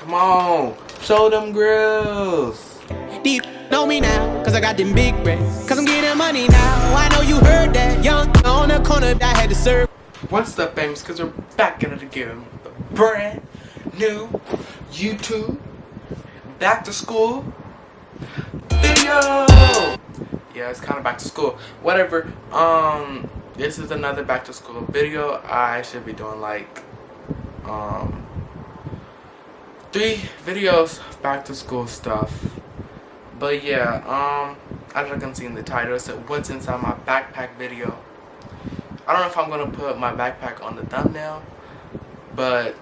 Come on, show them grills. Deep know me now, cause I got them big breads. Cause I'm getting money now, I know you heard that. Young on the corner that had to serve. What's up, famous? Cause we're back at it again. The brand new YouTube back to school video. Yeah, it's kind of back to school. Whatever. This is another back to school video. I should be doing like 3 videos of back to school stuff. But yeah, as you can see in the title, it said what's inside my backpack video. I don't know if I'm gonna put my backpack on the thumbnail, but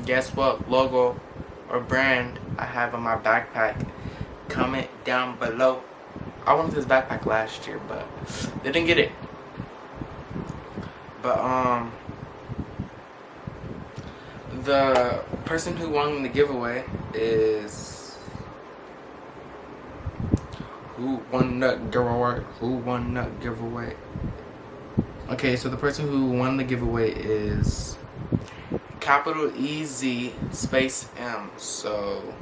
guess what logo or brand I have on my backpack? Comment down below. I wanted this backpack last year, but they didn't get it. But the person who won the giveaway is who won the giveaway? Okay, so the person who won the giveaway is capital EZ space M. So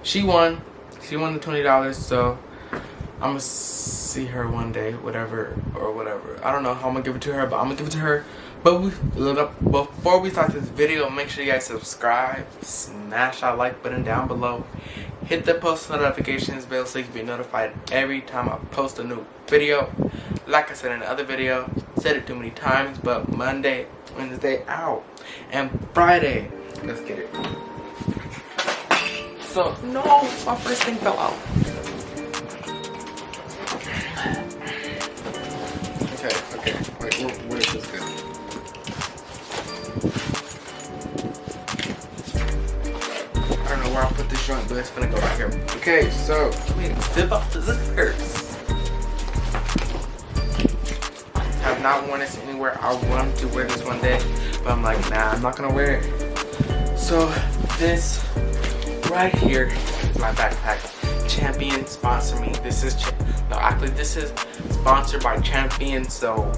she won the $20. So I'm gonna see her one day, whatever. I don't know how I'm gonna give it to her, but I'm gonna give it to her. But before we start this video, make sure you guys subscribe, smash that like button down below, hit the post notifications bell so you can be notified every time I post a new video. Like I said in the other video, said it too many times, but Monday, Wednesday out, and Friday, let's get it. So no, my first thing fell out. Okay, wait, where is this go? I don't know where I put this joint, but it's gonna go right here. Okay, so wait, zip up the zippers. Have not worn this anywhere. I wanted to wear this one day, but I'm like, nah, I'm not gonna wear it. So this right here is my backpack. Champion sponsor me. This is this is sponsored by Champion. So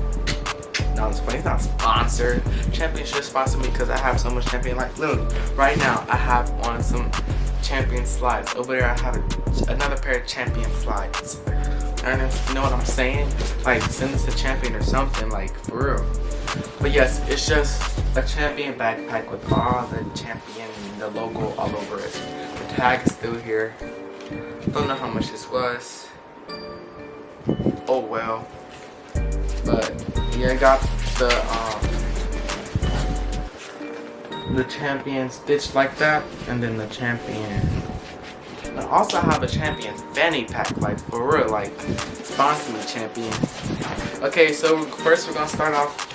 no, it's funny, it's not sponsored. Champion should sponsor me because I have so much Champion. Like literally, right now I have on some Champion slides. Over there I have another pair of Champion slides. Ernest, you know what I'm saying? Like send this to Champion or something, like for real. But yes, it's just a Champion backpack with all the Champion, the logo all over it. The tag is still here. Don't know how much this was. Oh well. But yeah, I got the Champion stitched like that, and then the Champion. I also have a Champion fanny pack, like for real, like sponsor me Champion. Okay, so first we're gonna start off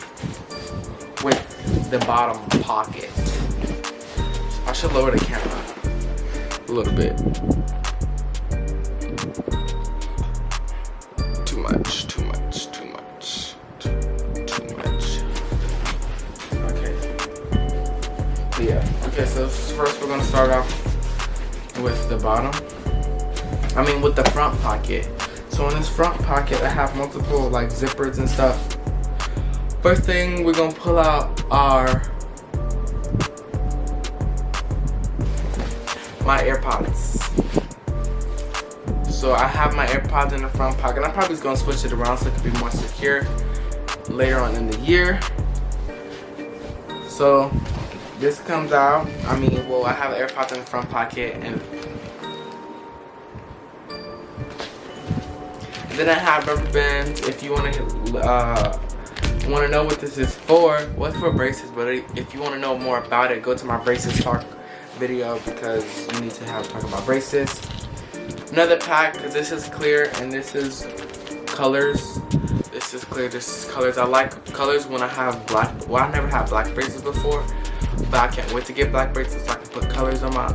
with the bottom pocket. I should lower the camera a little bit. Too much. Okay. But yeah. Okay, so first we're gonna start off with the bottom. With the front pocket. So in this front pocket, I have multiple like zippers and stuff. First thing we're gonna pull out are my AirPods. So I have my AirPods in the front pocket. I'm probably just gonna switch it around so it can be more secure later on in the year. So this comes out. I have AirPods in the front pocket, and then I have rubber bands. If you want to know what this is for, well, it's for braces. But if you want to know more about it, go to my braces talk video because you need to talk about braces. Another pack, because this is clear and this is colors. This is clear. This is colors. I like colors when I have black. Well, I never had black braces before, but I can't wait to get black braces so I can put colors on my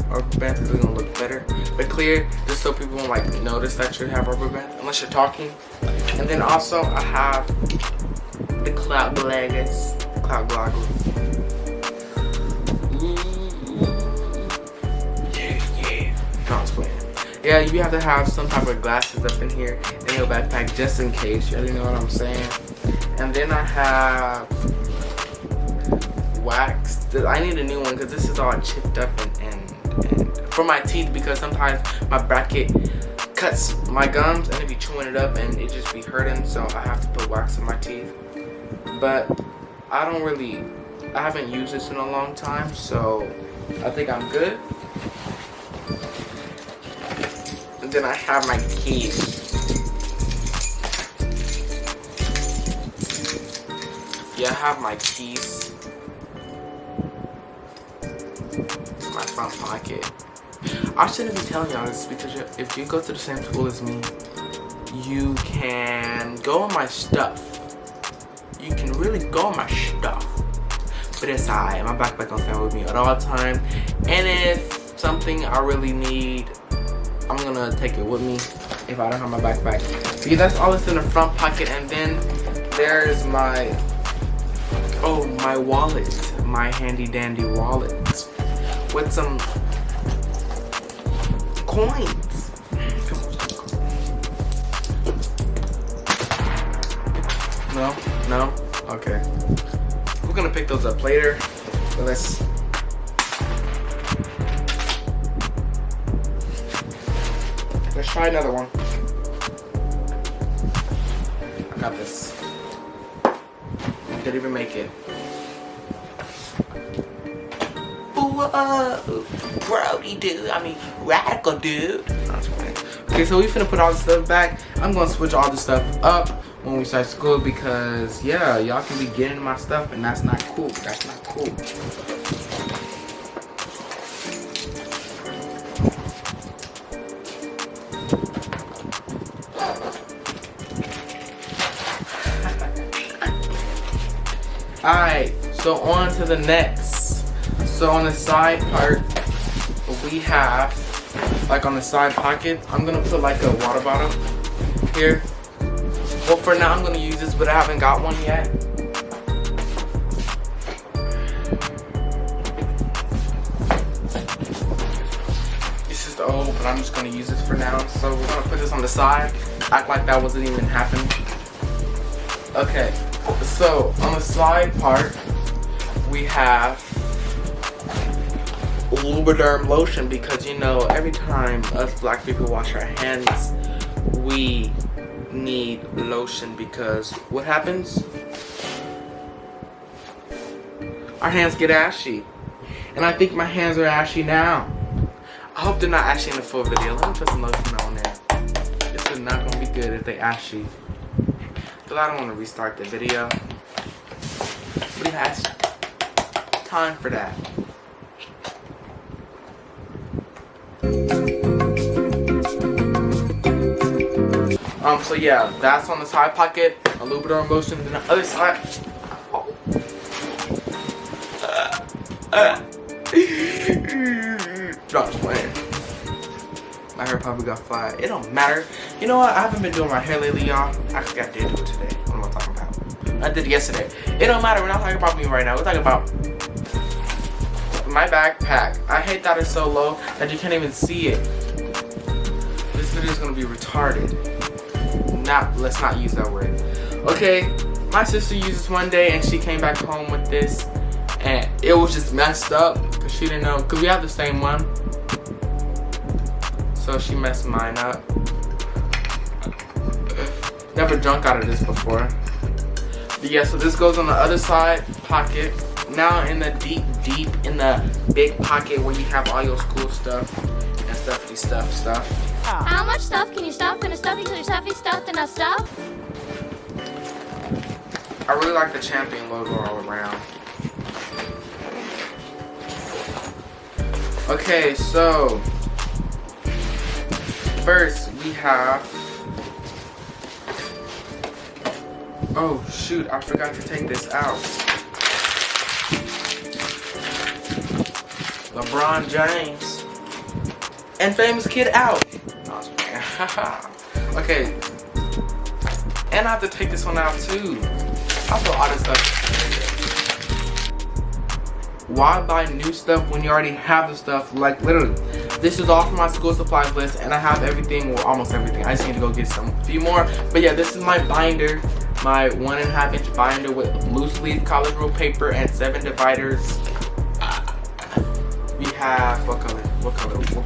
rubber bands because it's gonna look better. But clear, just so people won't like notice that you have rubber bands unless you're talking. And then also I have the cloud goggles. Yeah, you have to have some type of glasses up in here in your backpack just in case. You already know what I'm saying. And then I have waxed I need a new one because this is all chipped up and for my teeth, because sometimes my bracket cuts my gums and it be chewing it up and it just be hurting, so I have to put wax in my teeth. But I haven't used this in a long time, so I think I'm good. And then I have my keys. Yeah, I have my keys. My front pocket. I shouldn't be telling y'all this because if you go to the same school as me, you can go on my stuff. You can really go on my stuff. But it's alright. My backpack gonna stand with me at all time. And if something I really need, I'm gonna take it with me if I don't have my backpack. Because that's all that's in the front pocket. And then there's my wallet. My handy dandy wallet. With some coins. No? Okay. We're gonna pick those up later. So let's try another one. I got this. Didn't even make it. Brody dude. I mean, radical dude. That's funny. Okay, so we finna put all this stuff back. I'm gonna switch all this stuff up when we start school because, yeah, y'all can be getting my stuff and that's not cool. That's not cool. Alright, so on to the next. So on the side part, we have, like on the side pocket, I'm gonna put like a water bottle here. Well, for now I'm gonna use this, but I haven't got one yet. This is the old, but I'm just gonna use this for now. So we're gonna put this on the side, act like that wasn't even happening. Okay, so on the side part, we have Lubriderm lotion, because you know every time us black people wash our hands we need lotion, because what happens? Our hands get ashy, and I think my hands are ashy now. I hope they're not ashy in the full video. Let me put some lotion on there. This is not gonna be good if they ashy, because I don't want to restart the video. We have time for that. So yeah, that's on the side pocket, a Lubriderm lotion, and the other side. Not playing. My hair probably got flat. It don't matter. You know what? I haven't been doing my hair lately, y'all. Actually, I did do it today. What am I talking about? I did it yesterday. It don't matter. We're not talking about me right now. We're talking about my backpack. I hate that it's so low that you can't even see it. This video is gonna be retarded. Let's not use that word. Okay, my sister used this one day and she came back home with this and it was just messed up because she didn't know, because we have the same one. So she messed mine up. Never drunk out of this before. But yeah, so this goes on the other side pocket. Now in the deep in the big pocket where you have all your school stuff and stuff. How much stuff can you stuff in a stuffy till your stuffy stuffed enough stuff? I really like the Champion logo all around. Okay, so first we have, oh shoot, I forgot to take this out. LeBron James and Famous Kid out. Okay, and I have to take this one out too. I put all this stuff. Why buy new stuff when you already have the stuff? Like literally, this is all from my school supplies list, and I have everything, well, almost everything. I just need to go get a few more. But yeah, this is my binder, my 1.5 inch binder with loose leaf college rule paper and 7 dividers. have, what color? What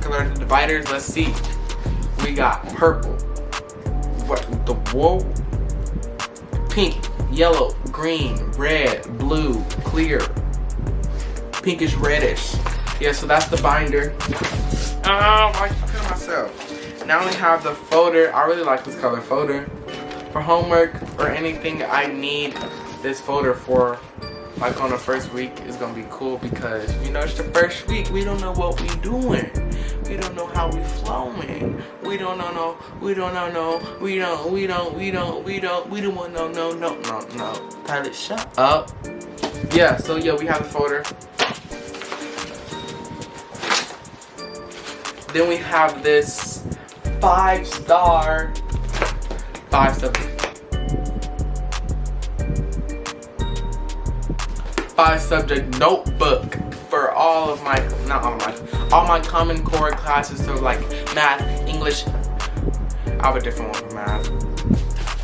color are the dividers? Let's see. We got purple. What the whoa? Pink, yellow, green, red, blue, clear, pinkish reddish. Yeah, so that's the binder. Oh, I kill myself. Now we have the folder. I really like this color folder. For homework or anything I need this folder for, like on the first week, is gonna be cool because you know it's the first week. We don't know what we doing. We don't know how we flowing. We don't know. We don't want no. Tyler, shut up. Yeah. So yeah, we have the folder. Then we have this 5-star five subject notebook for all my Common Core classes. So like math, English. I have a different one for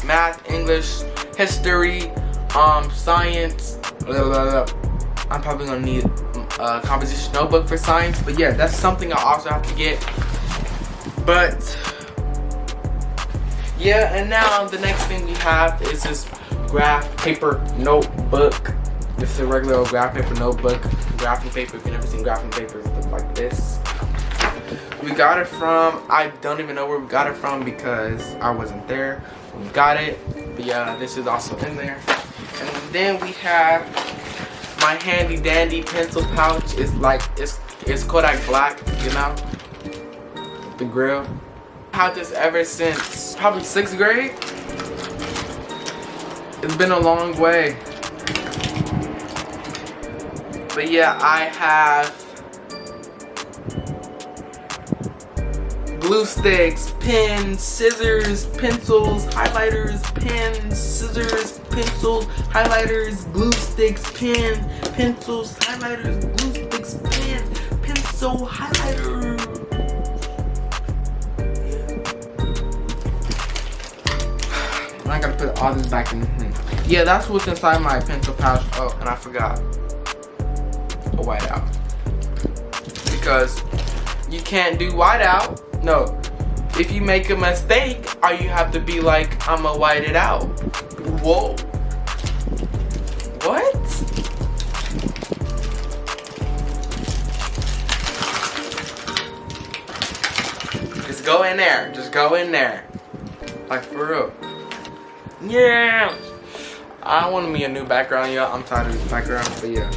math, English, history, science. I'm probably gonna need a composition notebook for science, but yeah, that's something I also have to get. But yeah, and now the next thing we have is this graph paper notebook. This is a regular old graph paper notebook. Graphing paper, if you've never seen graphing paper, it looks like this. We got it from, I don't even know where we got it from because I wasn't there when we got it. But yeah, this is also in there. And then we have my handy dandy pencil pouch. It's like, it's Kodak Black, you know? The grill. I've had this ever since probably 6th grade. It's been a long way. But yeah, I have glue sticks, pens, scissors, pencils, highlighters, pens, scissors, pencils, highlighters, glue sticks, pencils, highlighters, glue sticks, pens, pencil, highlighter. Yeah. I gotta put all this back in. Yeah, that's what's inside my pencil pouch. Oh, and I forgot a whiteout. Because you can't do whiteout. No, if you make a mistake, or you have to be like, I'ma white it out. Whoa. What? Just go in there. Just go in there. Like, for real. Yeah. I want me a new background, y'all. I'm tired of this background, but yeah.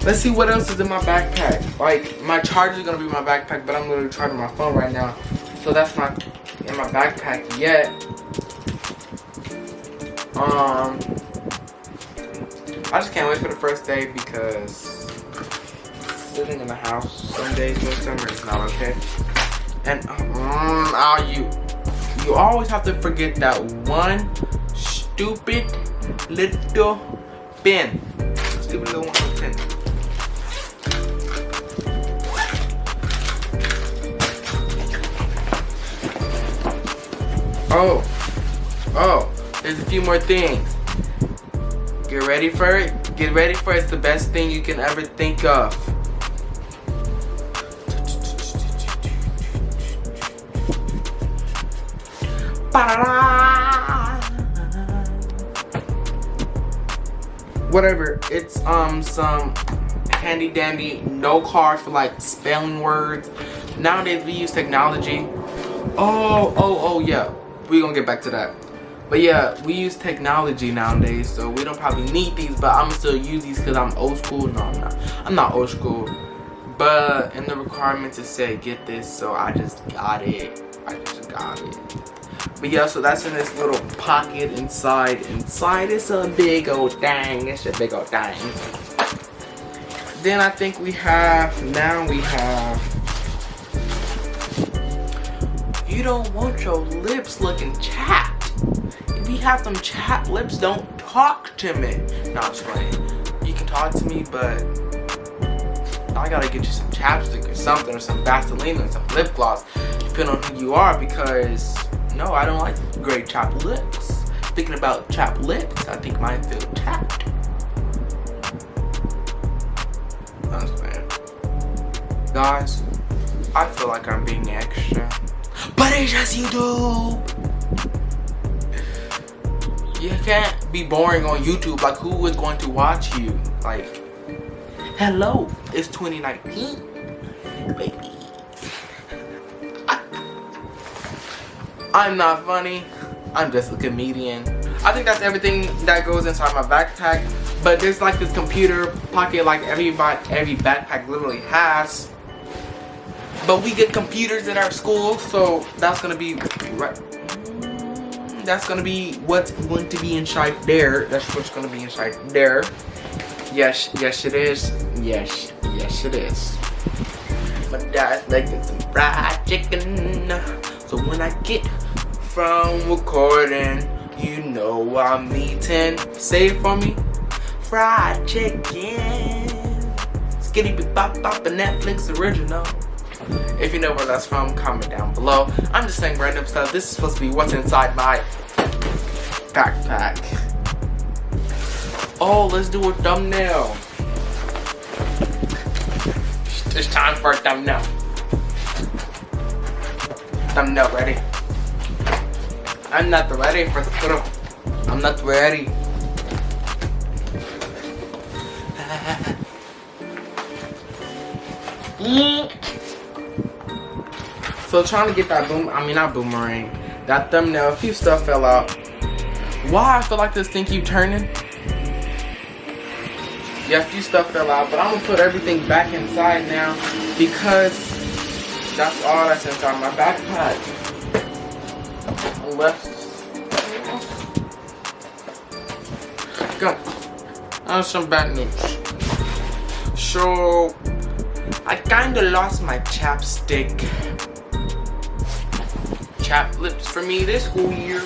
Let's see what else is in my backpack. Like, my charger is gonna be in my backpack, but I'm literally charging my phone right now. So that's not in my backpack yet. I just can't wait for the first day because sitting in the house some days during summer is not okay. And you always have to forget that one stupid little pen. Stupid little pen. Oh, there's a few more things. Get ready for it. Get ready for it. It's the best thing you can ever think of. Whatever. It's some handy dandy note cards for like spelling words. Nowadays we use technology. Oh yeah. We're gonna get back to that. But yeah, we use technology nowadays, so we don't probably need these, but I'm still use these because I'm old school. No, I'm not. I'm not old school. But in the requirements it said get this, so I just got it. But yeah, so that's in this little pocket inside. Inside it's a big old thing. It's a big old thing. Then I think we have, you don't want your lips looking chapped. If you have them chapped lips, don't talk to me. No, I'm just playing. You can talk to me, but I gotta get you some chapstick or something, or some Vaseline or some lip gloss, depending on who you are, because no, I don't like great chapped lips. Thinking about chapped lips, I think mine feel chapped. I'm just playing. Guys, I feel like I'm being extra, but it's just YouTube. You can't be boring on YouTube. Like, who is going to watch you? Like, hello, it's 2019, baby. I'm not funny. I'm just a comedian. I think that's everything that goes inside my backpack. But there's like this computer pocket like every backpack literally has. But we get computers in our school, so that's gonna be right. That's gonna be what's going to be inside there. That's what's gonna be inside there. Yes, yes it is. Yes, yes it is. My dad's making some fried chicken. So when I get from recording, you know I'm eating. Say it for me. Fried chicken. Skitty bop bop, a Netflix original. If you know where that's from, comment down below. I'm just saying random stuff. This is supposed to be what's inside my backpack. Oh, let's do a thumbnail. It's time for a thumbnail. Thumbnail ready. I'm not ready for the photo. I'm not ready. So trying to get that boomerang, that thumbnail, a few stuff fell out. Why I feel like this thing keep turning? Yeah, a few stuff fell out, but I'm gonna put everything back inside now because that's all that's inside my backpack. Go. That's some bad news. So I kinda lost my chapstick. Chap lips for me this school year.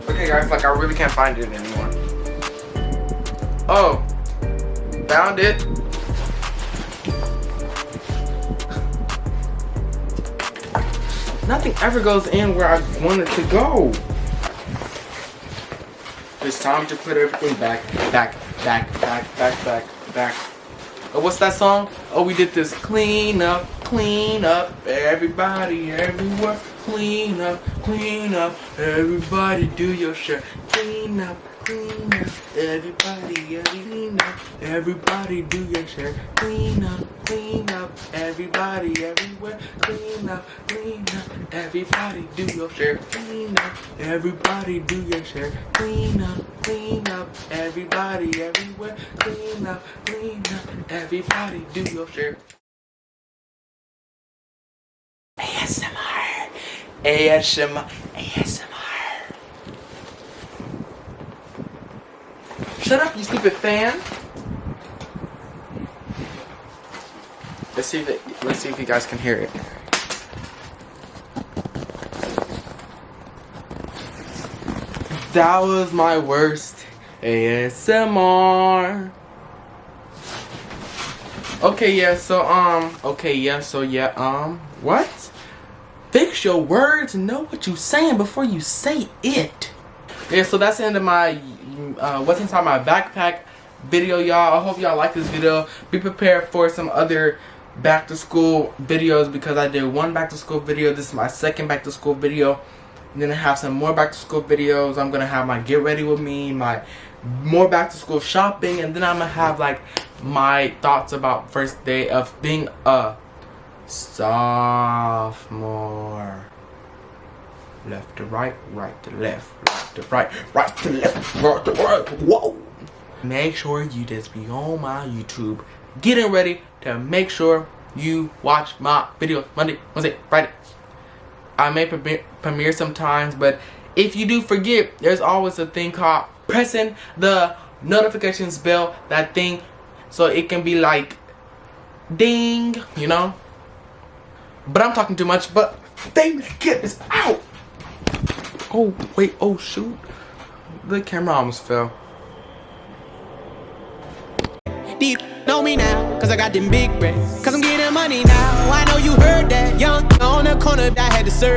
Okay guys, like I really can't find it anymore. Oh, found it. Nothing ever goes in where I want it to go. It's time to put everything back. Oh, what's that song? Oh, we did this. Clean up, everybody, everywhere. Clean up, everybody do your share. Clean up, everybody, everybody do your share. Clean up, everybody, everywhere. Clean up, everybody do your share. Clean up, everybody do your share. Clean up, everybody, everywhere. Clean up, everybody do your share. ASMR. Shut up, you stupid fan. Let's see if you guys can hear it. That was my worst ASMR. What? Fix your words and know what you're saying before you say it. Yeah, so that's the end of my what's inside my backpack video, y'all. I hope y'all like this video. Be prepared for some other back to school videos because I did one back to school video. This is my second back to school video. And then I have some more back to school videos. I'm gonna have my get ready with me, my more back to school shopping, and then I'm gonna have like my thoughts about first day of being a sophomore. Left to right, right to left, left to right, right to left, right to right. Whoa! Make sure you just be on my YouTube, getting ready to make sure you watch my videos Monday, Wednesday, Friday. I may premiere sometimes, but if you do forget, there's always a thing called pressing the notifications bell, that thing, so it can be like ding, you know. But I'm talking too much, but dang, get this out. Oh wait, oh shoot, the camera almost fell. Do you know me now? Cause I got them big racks. Cause I'm getting money now. I know you heard that. Young on the corner that had to serve.